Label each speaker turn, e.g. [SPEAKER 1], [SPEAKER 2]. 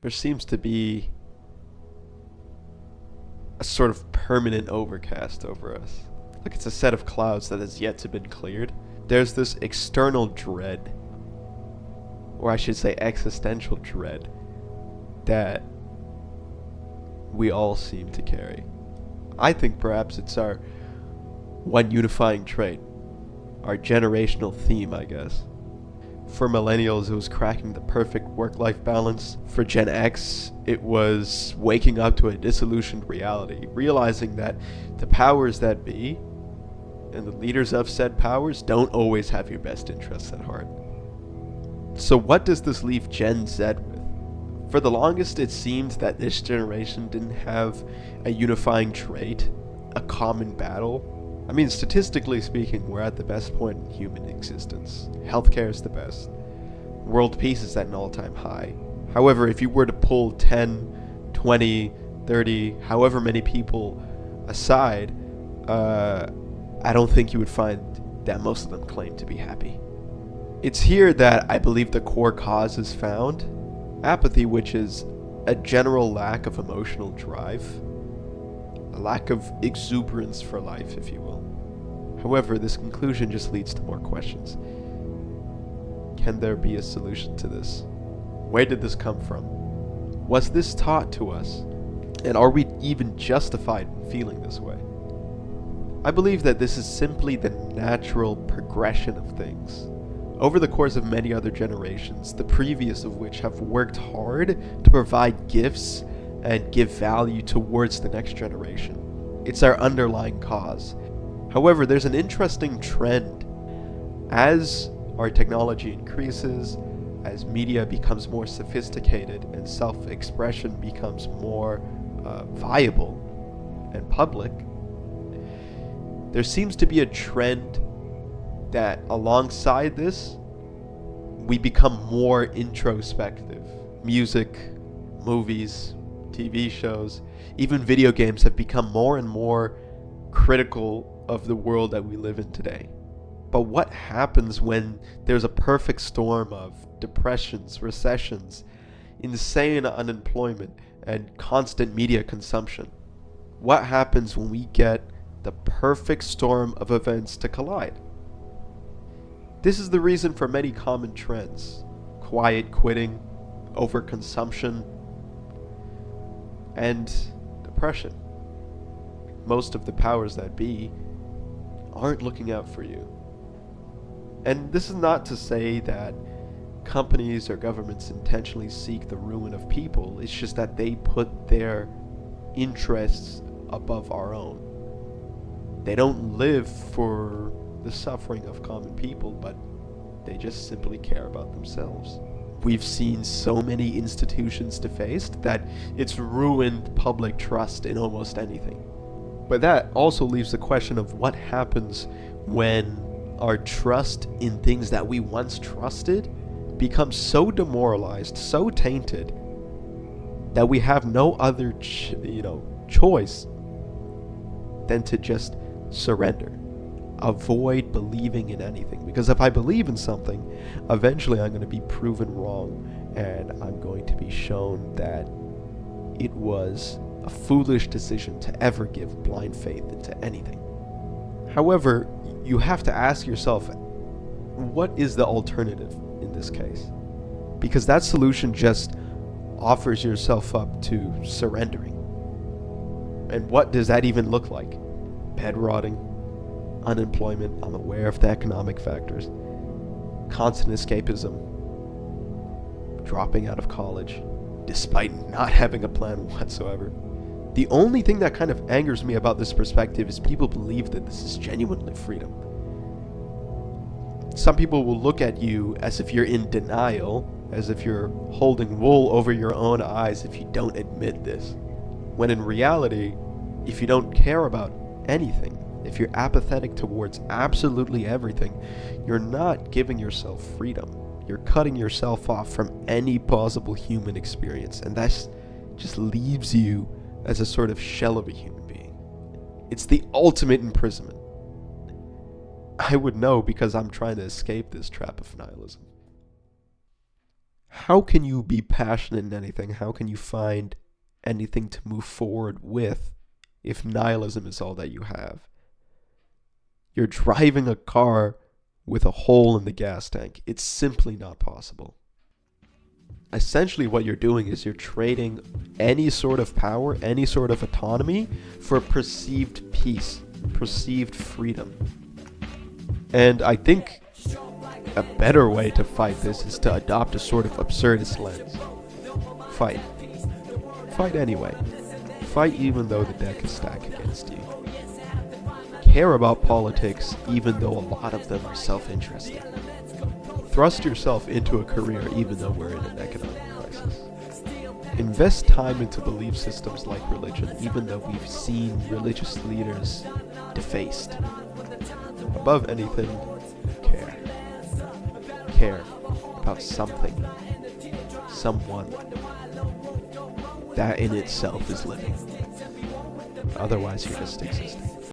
[SPEAKER 1] There seems to be a sort of permanent overcast over us. Like it's a set of clouds that has yet to be cleared. There's this external dread, or I should say existential dread, that we all seem to carry. I think perhaps it's our one unifying trait, our generational theme, I guess. For millennials, it was cracking the perfect work-life balance. For Gen X, it was waking up to a disillusioned reality, realizing that the powers that be and the leaders of said powers don't always have your best interests at heart. So what does this leave Gen Z with? For the longest, it seemed that this generation didn't have a unifying trait, a common battle. I mean, statistically speaking, we're at the best point in human existence. Healthcare is the best. World peace is at an all-time high. However, if you were to pull 10, 20, 30, however many people aside, I don't think you would find that most of them claim to be happy. It's here that I believe the core cause is found. Apathy, which is a general lack of emotional drive. A lack of exuberance for life, if you will. However, this conclusion just leads to more questions. Can there be a solution to this? Where did this come from? Was this taught to us? And are we even justified in feeling this way? I believe that this is simply the natural progression of things. Over the course of many other generations, the previous of which have worked hard to provide gifts and give value towards the next generation. It's our underlying cause. However, there's an interesting trend. As our technology increases, as media becomes more sophisticated and self-expression becomes more viable and public, there seems to be a trend that alongside this, we become more introspective. Music, movies, TV shows, even video games have become more and more critical of the world that we live in today. But what happens when there's a perfect storm of depressions, recessions, insane unemployment, and constant media consumption? What happens when we get the perfect storm of events to collide? This is the reason for many common trends: quiet quitting, overconsumption, and depression. Most of the powers that be aren't looking out for you. And this is not to say that companies or governments intentionally seek the ruin of people. It's just that they put their interests above our own. They don't live for the suffering of common people, but they just simply care about themselves. We've seen so many institutions defaced that it's ruined public trust in almost anything. But that also leaves the question of what happens when our trust in things that we once trusted becomes so demoralized, so tainted, that we have no other choice than to just surrender. Avoid believing in anything, because if I believe in something, eventually I'm going to be proven wrong, and I'm going to be shown that it was a foolish decision to ever give blind faith into anything. However, you have to ask yourself, what is the alternative in this case? Because that solution just offers yourself up to surrendering. And what does that even look like? Bed rotting, unemployment, I'm aware of the economic factors, constant escapism, dropping out of college, despite not having a plan whatsoever. The only thing that kind of angers me about this perspective is people believe that this is genuinely freedom. Some people will look at you as if you're in denial, as if you're holding wool over your own eyes if you don't admit this. When in reality, if you don't care about anything, if you're apathetic towards absolutely everything, you're not giving yourself freedom. You're cutting yourself off from any possible human experience, and that just leaves you as a sort of shell of a human being. It's the ultimate imprisonment. I would know because I'm trying to escape this trap of nihilism. how can you be passionate in anything? How can you find anything to move forward with if nihilism is all that you have? You're driving a car with a hole in the gas tank. It's simply not possible. Essentially what you're doing is you're trading any sort of power, any sort of autonomy for perceived peace, perceived freedom. And I think a better way to fight this is to adopt a sort of absurdist lens. Fight. Fight anyway. Fight even though the deck is stacked against you. Care about politics even though a lot of them are self-interested. Thrust yourself into a career even though we're in an economic crisis. Invest time into belief systems like religion even though we've seen religious leaders defaced. Above anything, care. Care about something, someone. That in itself is living. Otherwise, you're just existing.